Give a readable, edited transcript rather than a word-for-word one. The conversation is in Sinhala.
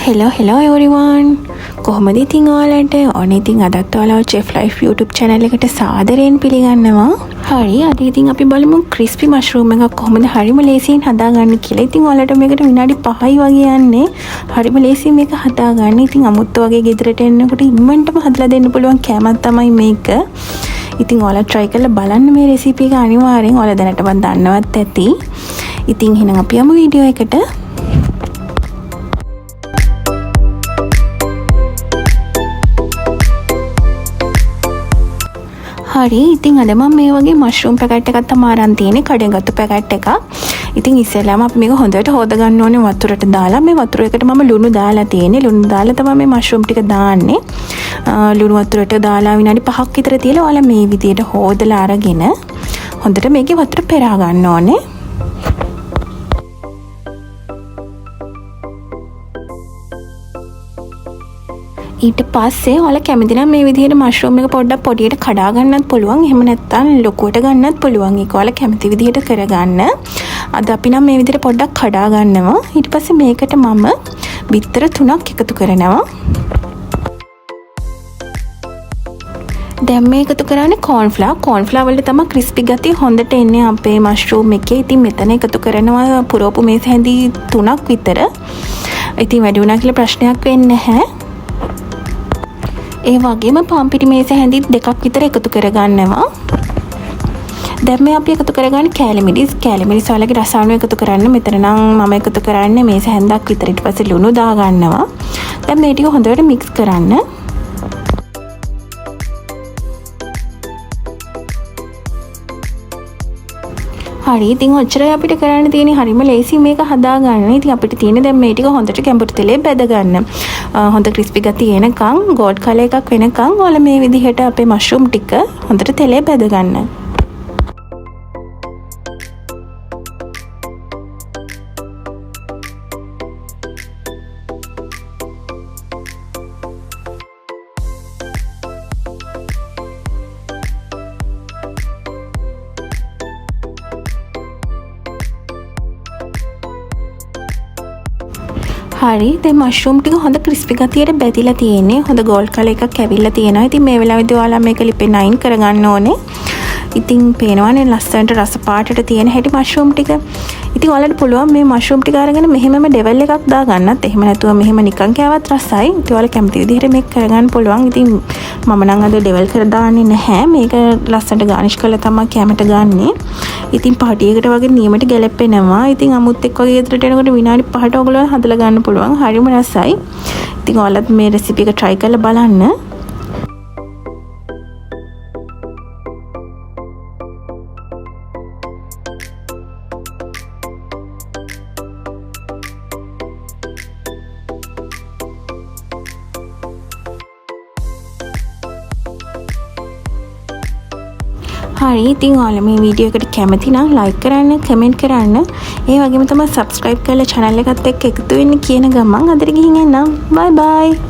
hello everyone. කොහොමද ඉතින් ඔයාලට? ඔන්න ඉතින් අදත් ඔයාලා Chef Life YouTube channel එකට සාදරයෙන් පිළිගන්නවා. හරි, අද ඉතින් අපි බලමු crispy mushroom එකක් කොහොමද හරිම ලේසියෙන් හදාගන්න කියලා. ඉතින් ඔයාලට මේකට විනාඩි 5යි වගේ යන්නේ. හරිම ලේසියෙන් මේක හදාගන්න. ඉතින් අමුත්තු වගේ ගෙදරට එන්නකොට ඉක්මනටම හදලා දෙන්න පුළුවන් කෑමක් තමයි මේක. ඉතින් ඔයාලා try කරලා බලන්න මේ recipe එක අනිවාර්යෙන්. ඔයාලා දැනටමත් දන්නවත් ඇති. ඉතින් එහෙනම් අපි යමු වීඩියෝ එකට. හරි, ඉතින් අද මම මේ වගේ මෂ්රූම් පැකට් එකක් තමයි අරන් තියෙන්නේ, කඩෙන් ගත්ත පැකට් එකක්. ඉතින් ඉස්සෙල්ලාම අපි මේක හොඳට හොද ගන්න ඕනේ වතුරට දාලා. මේ වතුර එකට මම ලුණු දාලා තියෙන්නේ. ලුණු දාලා තමයි මේ මෂ්රූම් ටික දාන්නේ. ලුණු වතුරට දාලා විනාඩි 5ක් විතර තියලා ඔයාලා මේ විදියට හොදලා අරගෙන හොඳට මේකේ වතුර පෙරා ගන්න ඕනේ. ඊට පස්සේ ඔයාලා කැමති නම් මේ විදිහට මෂ්රූම් එක පොඩ්ඩක් පොඩියට කඩා ගන්නත් පුළුවන්. එහෙම නැත්නම් ලොකුවට ගන්නත් පුළුවන්. ඒක ඔයාලා කැමති විදිහට කරගන්න. අද අපි නම් මේ විදිහට පොඩ්ඩක් කඩා ගන්නවා. ඊට පස්සේ මේකට මම බිත්තර 3ක් එකතු කරනවා. දැන් මේ එකතු කරන්නේ cornflour. cornflour වලට තමයි crispy ගතිය හොඳට එන්නේ අපේ මෂ්රූම් එකේ. ඉතින් මෙතන එකතු කරනවා පුරෝපු මේස හැඳි 3ක් විතර. ඉතින් වැඩි වුණා කියලා ප්‍රශ්නයක් වෙන්නේ නැහැ. ඒ වගේම පාම්පිටි මේස හැඳි 2ක් විතර එකතු කරගන්නවා. දැන් මේ අපි එකතු කරගන්නේ කැලමිරිස්. කැලමිරිස් වලගේ රස අණු එකතු කරන්න. මෙතන නම් මම එකතු කරන්නේ මේස හැන්දක් විතර. ඊට පස්සේ ලුණු දා ගන්නවා. දැන් මේ ටික හොඳට මික්ස් කරන්න. හරි, ඉතින් ඔච්චරයි අපිට කරන්න තියෙන්නේ. හරිම ලේසි මේක හදාගන්න. ඉතින් අපිට තියෙන්නේ දැන් මේ ටික හොඳට කැඹුරු තෙලේ බැද ගන්න. හොඳ ක්‍රිස්පි ගතිය එනකන් ගෝල්ඩ් කලර් එකක් වෙනකන් ඔයාලා මේ විදිහට අපේ මෂ්රූම් ටික හොඳට තෙලේ බැද ගන්න. හරි, දැන් මෂ්රූම් ටික හොඳ ක්‍රිස්පි ගතියට බැදිලා තියෙන්නේ. හොඳ ගෝල්ඩ් කලර් එකක් ඇවිල්ලා තියෙනවා. ඉතින් මේ වෙලාවේදී ඔයාලා මේක ලිපෙන් අයින් කරගන්න ඕනේ. ඉතින් පේනවනේ ලස්සනට රස පාටට තියෙන හැටි මෂ්රූම් ටික. ඉතින් ඔයාලට පුළුවන් මේ මෂ්රූම් ටික අරගෙන මෙහෙමම ඩෙවල් එකක් දාගන්නත්. එහෙම නැතුව මෙහෙම නිකන් කෑවත් රසයි. ඉතින් ඔයාලා කැමති විදිහට මේක කරගන්න පුළුවන්. ඉතින් මම නම් අද ඩෙවල් කර දාන්නේ නැහැ. මේක ලස්සනට ගානිෂ් කරලා තමයි කැමට ගන්නෙ. ඉතින් පාටියකට වගේ නියමට ගැලපෙනවා. ඉතින් අමුත් එක්ක වගේ ගෙදරට එනකොට විනාඩි 5ට ඔයගොල්ලෝ හදලා ගන්න පුළුවන්. හරිම රසයි. ඉතින් ඔයාලත් මේ රෙසිපි එක try කරලා බලන්න. හරි, ඉතින් ඔයාලා මේ වීඩියෝ එකට කැමති නම් like කරන්න, comment කරන්න. ඒ වගේම තමයි subscribe කරලා channel එකත් එක්ක එකතු වෙන්න කියන ගමන් අදට ගිහින් යන්න. bye bye.